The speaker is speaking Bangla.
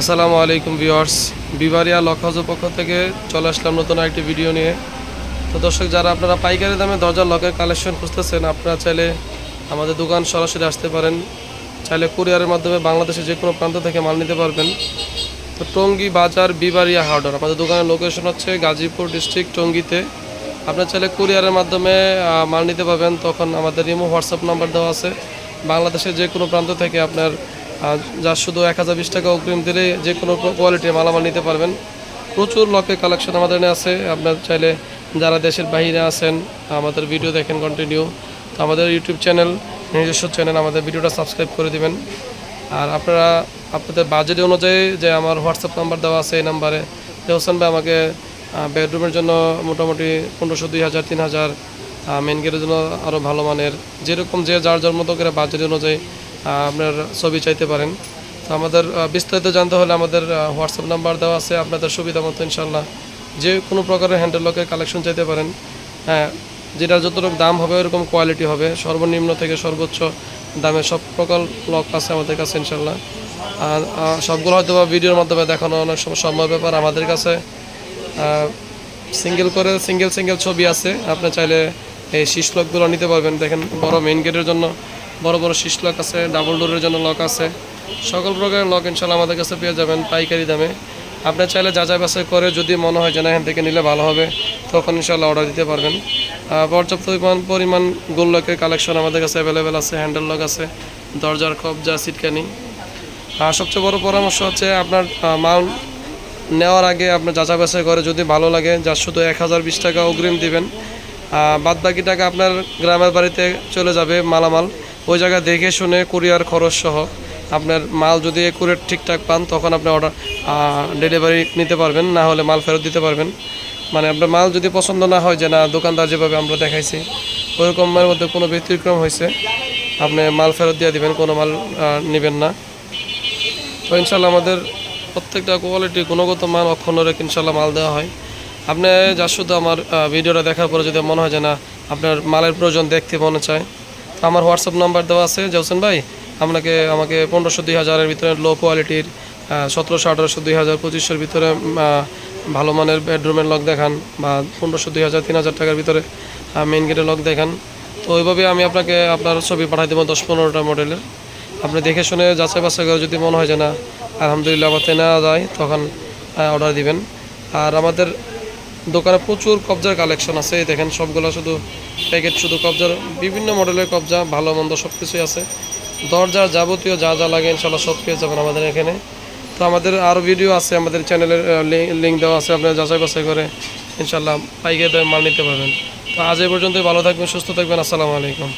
আসসালামু আলাইকুম ভিউয়ার্স, বিবারিয়া লক হাউসের পক্ষ থেকে চলে আসলাম নতুন একটি ভিডিও নিয়ে। তো দর্শক, যারা আপনারা পাইকারি দামে দরজার লকের কালেকশন খুঁজতেছেন, আপনারা চাইলে আমাদের দোকান সরাসরি আসতে পারেন। চাইলে কুরিয়ারের মাধ্যমে বাংলাদেশের যে কোনো প্রান্ত থেকে মাল নিতে পারবেন। তো টঙ্গী বাজার বিবারিয়া হার্ডওয়্যার, আমাদের দোকানের লোকেশন হচ্ছে গাজীপুর ডিস্ট্রিক্ট টঙ্গীতে। আপনারা চাইলে কুরিয়ারের মাধ্যমে মাল নিতে পারবেন। তখন আমাদের ইমো হোয়াটসঅ্যাপ নাম্বার দেওয়া আছে। বাংলাদেশের যে কোনো প্রান্ত থেকে আপনার যা শুধু 1020 টাকা অগ্রিম দিলে যে কোনো কোয়ালিটির মালামাল নিতে পারবেন। প্রচুর লকের কালেকশন আমাদের এখানে আছে। আপনার চাইলে যারা দেশের বাইরে আছেন, আমাদের ভিডিও দেখেন কন্টিনিউ, তো আমাদের ইউটিউব চ্যানেল, নিজস্ব চ্যানেল, আমাদের ভিডিওটা সাবস্ক্রাইব করে দিবেন। আর আপনারা আপনাদের বাজেট অনুযায়ী যে আমার হোয়াটসঅ্যাপ নাম্বার দেওয়া আছে, এই নাম্বারে যে হোসেন ভাই আমাকে বেডরুমের জন্য মোটামুটি 1500, 2000, 3000, মেন গেটের জন্য আরও ভালো মানের, যেরকম যে যার মতো করে বাজেট অনুযায়ী আপনার ছবি চাইতে পারেন। তো আমাদের বিস্তারিত জানতে হলে আমাদের হোয়াটসঅ্যাপ নাম্বার দেওয়া আছে। আপনাদের সুবিধা মতো ইনশাল্লাহ যে কোনো প্রকারের হ্যান্ডেল লকের কালেকশন চাইতে পারেন। হ্যাঁ, যেটা যতটুকু দাম হবে ওরকম কোয়ালিটি হবে, সর্বনিম্ন থেকে সর্বোচ্চ দামে সব প্রকার লক আছে আমাদের কাছে ইনশাল্লাহ। আর সবগুলো হয়তো বা ভিডিওর মাধ্যমে দেখানো অনেক সময় সম্ভব ব্যাপার। আমাদের কাছে সিঙ্গেল ছবি আছে। আপনি চাইলে এই শীষ লকগুলো নিতে পারবেন। দেখেন, বড় মেইন গেটের জন্য বড় শীষ লক আছে, ডাবল ডোরের জন্য লক আছে, সকল প্রকারের লক ইনশাল্লাহ আমাদের কাছে পেয়ে যাবেন পাইকারি দামে। আপনি চাইলে যাচাই বাছাই করে যদি মনে হয় যে না এখান থেকে নিলে ভালো হবে, তখন ইনশাল্লাহ অর্ডার দিতে পারবেন। পর্যাপ্ত পরিমাণ গোল লকের কালেকশন আমাদের কাছে অ্যাভেলেবেল আছে। হ্যান্ডেল লক আছে, দরজার কবজা, সিটকানি। আর সবচেয়ে বড় পরামর্শ হচ্ছে আপনার মাল নেওয়ার আগে আপনার যাচাই বাছাই করে যদি ভালো লাগে, যা শুধু 1020 টাকা অগ্রিম দিবেন। বাদ বাকি টাকা আপনার গ্রামের বাড়িতে চলে যাবে মালামাল। ওই জায়গা দেখে শুনে কুরিয়ার খরচ সহ আপনার মাল যদি একুরেট ঠিকঠাক পান, তখন আপনি অর্ডার ডেলিভারি নিতে পারবেন, না হলে মাল ফেরত দিতে পারবেন। মানে আপনার মাল যদি পছন্দ না হয়, যে না দোকানদার যেভাবে আমরা দেখাইছি ওইরকমের মধ্যে কোনো ব্যতিক্রম হয়েছে, আপনি মাল ফেরত দিয়ে দিবেন, কোনো মাল নেবেন না। তো ইনশাল্লাহ আমাদের প্রত্যেকটা কোয়ালিটি গুণগত মান অক্ষুণ্ণ রেখে ইনশাল্লাহ মাল দেওয়া হয়। আপনি যা শুধু আমার ভিডিওটা দেখার পরে যদি মনে হয় যে না আপনার মালের প্রয়োজন, দেখতে মনে চায়, তো আমার হোয়াটসঅ্যাপ নাম্বার দেওয়া আছে যে হোসেন ভাই আমাকে 1500, 2000-এর ভিতরে লো কোয়ালিটির, 1700, 1800, 2000, 2500-এর ভিতরে ভালো মানের বেডরুমের লক দেখান, বা 1500, 2000, 3000 টাকার ভিতরে মেইন গেটের লক দেখান। তো ওইভাবে আমি আপনাকে আপনার ছবি পাঠাই দেবো 10-15টা মডেলের। আপনি দেখে শুনে যাচাই বাছাই করে যদি মনে হয় যে না আলহামদুলিল্লাহ আমাকে নেওয়া যায়, তখন অর্ডার দিবেন। আর আমাদের দোকানে প্রচুর কবজার কালেকশন আছে। দেখেন, সবগুলো শুধু প্যাকেট, শুধু কবজার, বিভিন্ন মডেলের কবজা, ভালো মন্দ সব কিছুই আছে। দরজার যাবতীয় যা লাগে ইনশাল্লাহ সব পেয়ে যাবেন আমাদের এখানে। তো আমাদের আরও ভিডিও আছে, আমাদের চ্যানেলের লিঙ্ক দেওয়া আছে, আপনারা যাচাই বাছাই করে ইনশাল্লাহ পাইকারি দামে মাল নিতে পারবেন। তো আজ এই পর্যন্তই। ভালো থাকবেন, সুস্থ থাকবেন। আসসালামু আলাইকুম।